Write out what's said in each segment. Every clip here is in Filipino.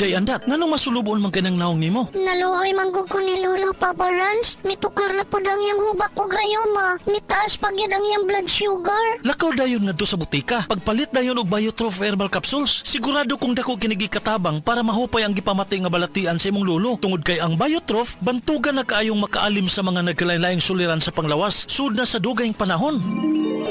Day andat, nganong masulubon man kanang naong nimo? Naluoy manggug ko ni Lolo, Papa Rans. Mitukar na po ang iyang hubak ko gayoma. Mitaas pag yun ang iyang blood sugar. Lakaw dayon ngadto sa butika. Pagpalit dayon og Biotrof herbal capsules. Sigurado kung dako kinigi katabang para mahupay ang gipamatay nga balatian sa imong lolo. Tungod kay ang Biotrof, bantugan na kaayong makaalim sa mga nagkalain-laing suliran sa panglawas. Sud na sa dugayng panahon.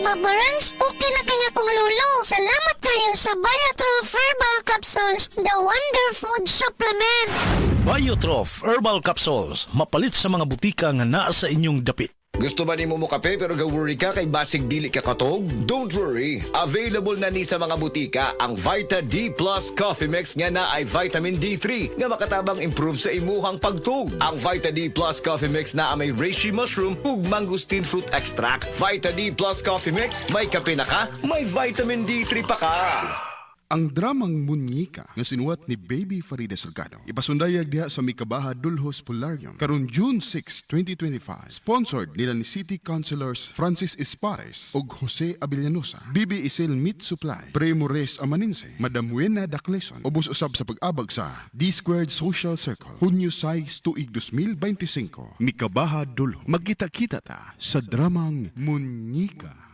Papa Rans, okay na kaya kong Lolo. Salamat kayo sa Biotrof Herbal Capsules, the Wonder Food Supplement. Biotrof herbal capsules. Mapalit sa mga butika nga naa sa inyong dapit. Gusto ba nimo mo kape pero ga-worry ka kay basig dili ka katog? Don't worry. Available na ni sa mga butika ang Vita D Plus Coffee Mix nga na ay vitamin D3 nga makatabang improve sa imuhang pagtug. Ang Vita D Plus Coffee Mix na may reishi mushroom ug mangosteen fruit extract. Vita D Plus Coffee Mix, may kape na ka, may vitamin D3 pa ka. Ang dramang Muñeca nga sinuwat ni Baby Farida Salgado ipasundayag diha sa Mikabaha Dulhos Polarium karon June 6, 2025. Sponsored nila ni City Councilors Francis Espares ug Jose Avellanosa, Bibi Isel Meat Supply, Primo Res Amaninse, Madam Wena Dacleson, ubos usab sa pag-abag sa D-Squared Social Circle, Hunyo 6 tuig 2025. Mikabaha Dulhos. Magkita-kita ta sa dramang Muñeca.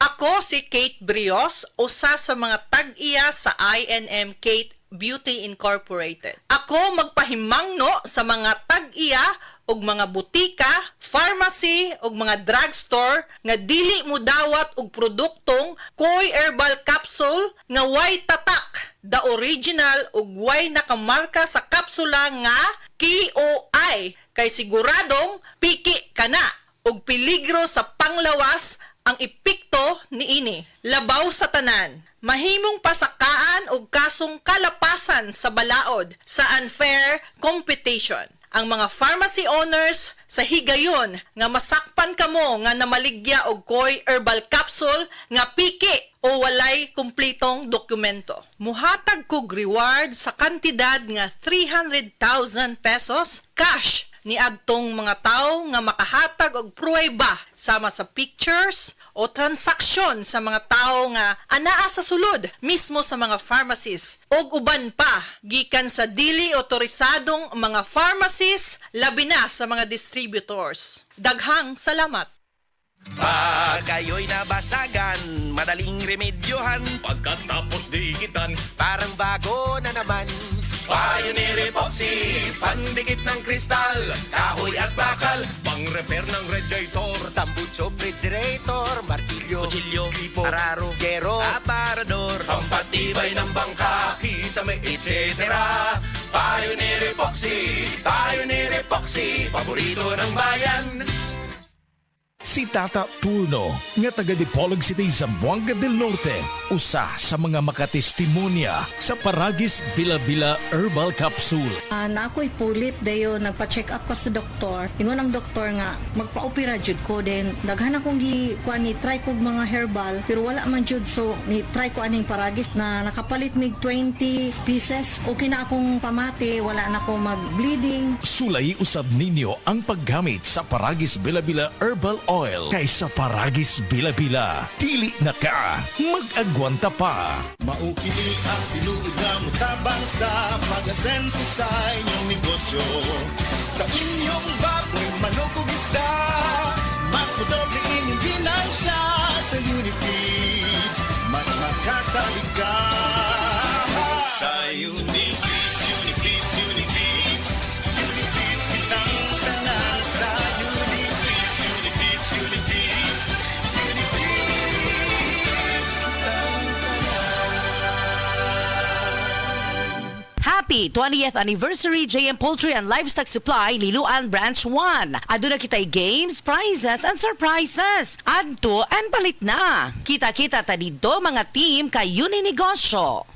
Ako si Kate Brios, usa sa mga tag-iya sa INM Kate Beauty Incorporated. Ako magpahimangno sa mga tag-iya ug mga butika, pharmacy ug mga drugstore nga dili mo dawat og produktong Koy Herbal Capsule nga way tatak, the original ug way nakamarka sa kapsula nga KOI kay siguradong piki kana ug peligro sa panglawas ang epekto niini. Labaw sa tanan, mahimong pasakaan og kasong kalapasan sa balaod sa unfair competition. Ang mga pharmacy owners sa higayon nga masakpan kamo nga namaligya og Koy Herbal Capsule nga piki o walay kumpletong dokumento. Muhatag kog reward sa kantidad nga 300,000 pesos cash ni agtong mga tao nga makahatag og pruweba sama sa pictures o transaksyon sa mga tao nga anaa sa sulod mismo sa mga pharmacies og uban pa gikan sa dili otorisadong mga pharmacies labi na sa mga distributors. Daghang salamat. Pag kayo'y nabasagan, madaling remedyohan. Pagkatapos diikitan, Parang bago na naman. Pioneer Epoxy, pandikit ng kristal, kahoy at bakal, pang-repair ng radiator, Tambucho, refrigerator, martilyo, kutsilyo, gripo, araro, gero, aparador, pampatibay ng bangka, kisame, etc. Pioneer Epoxy, paborito ng bayan. Si Tata Pulno, nga taga Dipolog City, Zamboanga del Norte, usa sa mga makatestimonya sa Paragis Bila-Bila Herbal Capsule. Na ako'y pulip dayo nagpa-check up pa sa doktor. Ingon ang doktor nga magpa-opera jud ko din. Daghan akong kuan ni try kog mga herbal pero wala man jud, so ni try ko aning Paragis na nakapalit mig 20 pieces. Okay na akong pamati, wala na ako mag-bleeding. Sulay usab ninyo ang paggamit sa Paragis Bila-Bila Herbal Oil kaysa Paragis Bila-Bila. Dili na ka, mag-agwanta pa. Maukili ang tinuod na mutabang sa pag-asenso sa inyong negosyo. Sa inyong baboy, manok o isda, mas madoble inyong ginansya sa Unifeeds. Mas makasalig ka sa Unifeeds, Unifeeds, Unifeeds. Unifeeds kitang tanan sa Unifeeds, Unifeeds, Unifeeds. Unifeeds kitang Happy 20th Anniversary JM Poultry and Livestock Supply Liloan Branch 1. Aduna kitay games, prizes, and surprises. Adto and palit na. Kita-kita ta dito mga team kay Uninegosyo.